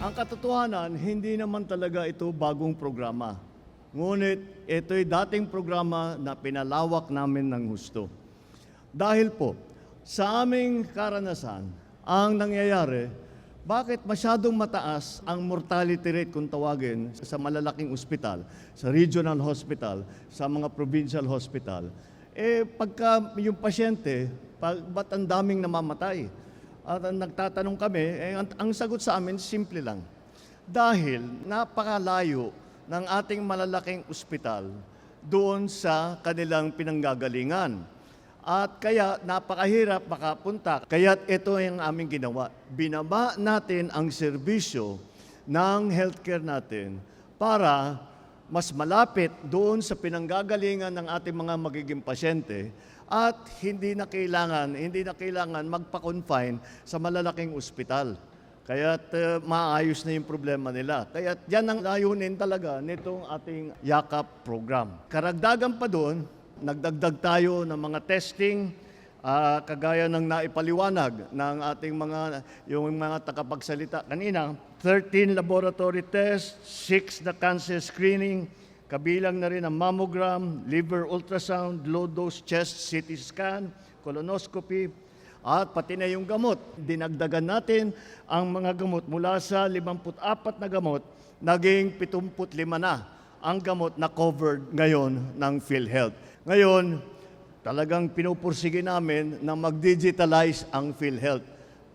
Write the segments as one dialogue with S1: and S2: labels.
S1: Ang katotohanan, hindi naman talaga ito bagong programa. Ngunit ito'y dating programa na pinalawak namin ng husto. Dahil po, sa aming karanasan, ang nangyayari, bakit masyadong mataas ang mortality rate kung tawagin sa malalaking ospital, sa regional hospital, sa mga provincial hospital? Pagka yung pasyente, ba't ang daming namamatay? At nagtatanong kami, ang sagot sa amin, simple lang. Dahil napakalayo ng ating malalaking ospital doon sa kanilang pinanggagalingan. At kaya napakahirap makapunta. Kaya ito ang aming ginawa. Binaba natin ang serbisyo ng healthcare natin para mas malapit doon sa pinanggagalingan ng ating mga magiging pasyente at hindi na kailangan magpa-confine sa malalaking ospital. Kaya't maayos na yung problema nila. Kaya't yan ang layunin talaga nitong ating YAKAP program. Karagdagan pa doon, nagdagdag tayo ng mga testing, kagaya ng naipaliwanag ng ating yung mga tagapagsalita kanina. 13 laboratory tests, 6 na cancer screening, kabilang na rin ang mammogram, liver ultrasound, low-dose chest CT scan, colonoscopy, at pati na yung gamot. Dinagdagan natin ang mga gamot mula sa 54 na gamot, naging 75 na ang gamot na covered ngayon ng PhilHealth. Ngayon, talagang pinupursige namin na mag-digitalize ang PhilHealth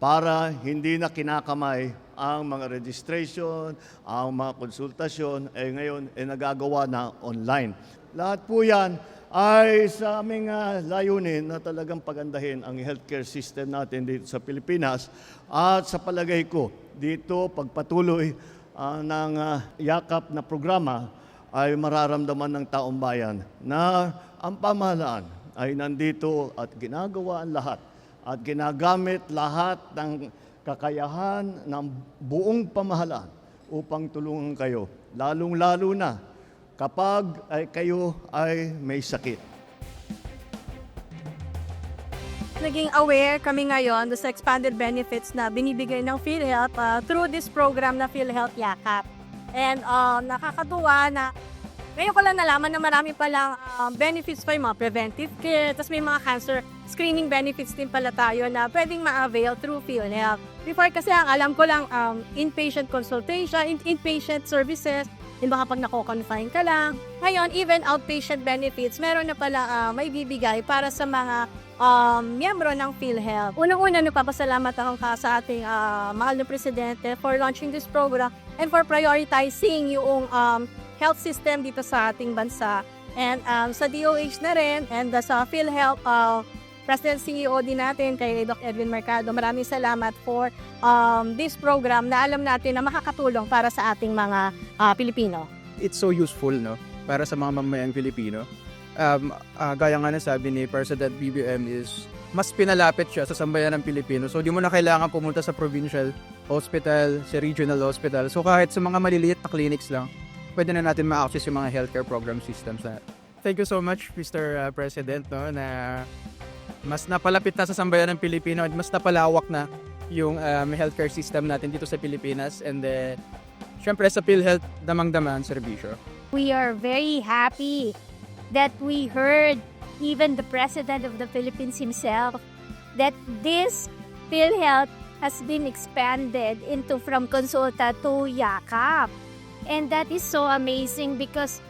S1: para hindi na kinakamay ang mga registration, ang mga konsultasyon, ngayon nagagawa na online. Lahat po yan ay sa aming layunin na talagang pagandahin ang healthcare system natin dito sa Pilipinas. At sa palagay ko, dito pagpatuloy ng YAKAP na programa ay mararamdaman ng taong bayan na ang pamahalaan ay nandito at ginagawa ang lahat at ginagamit lahat ng kakayahan ng buong pamahalaan upang tulungan kayo, lalong-lalo na kapag kayo ay may sakit.
S2: Naging aware kami ngayon sa expanded benefits na binibigay ng PhilHealth through this program na PhilHealth YAKAP. And nakakatuwa na ngayon ko lang nalaman na marami palang benefits pa yung mga preventive care, tapos may mga cancer screening benefits din pala tayo na pwedeng ma-avail through PhilHealth. Before kasi ang alam ko lang inpatient consultation, inpatient services, yung baka pag nako-confine ka lang. Ngayon, even outpatient benefits, meron na pala may bibigay para sa mga miyembro ng PhilHealth. Unang-una, nagpapasalamat ako sa ating mahal na presidente for launching this program and for prioritizing yung health system dito sa ating bansa. And sa DOH na rin and sa PhilHealth, President CEO din natin kay Dr. Edwin Mercado, maraming salamat for this program na alam natin na makakatulong para sa ating mga Pilipino.
S3: It's so useful, no, para sa mga mamamayang Pilipino. Gaya nga na sabi ni President BBM is mas pinalapit siya sa sambayan ng Pilipino. So di mo na kailangan pumunta sa provincial hospital, sa regional hospital. So kahit sa mga maliliit na clinics lang, pwede na natin ma-access yung mga healthcare program systems na. Thank you so much, Mr. President, no, na mas napalapit na sa sambayan ng Pilipino at mas napalawak na yung healthcare system natin dito sa Pilipinas. And syempre sa PhilHealth, damang-dama ang serbisyo.
S4: We are very happy that we heard even the President of the Philippines himself that this PhilHealth has been expanded into from Consulta to YAKAP. And that is so amazing because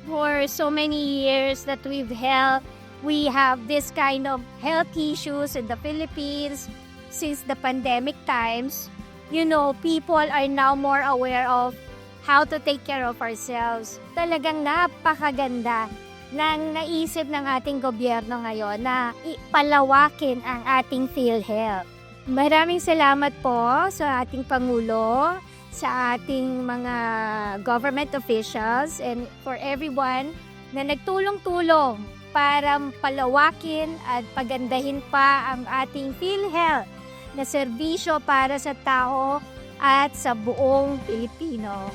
S4: for so many years that we have this kind of health issues in the Philippines since the pandemic times. You know, people are now more aware of how to take care of ourselves. Talagang napakaganda ng naisip ng ating gobyerno ngayon na ipalawakin ang ating PhilHealth. Maraming salamat po sa ating Pangulo, sa ating mga government officials, and for everyone na nagtulong-tulong para palawakin at pagandahin pa ang ating PhilHealth na serbisyo para sa tao at sa buong Pilipino.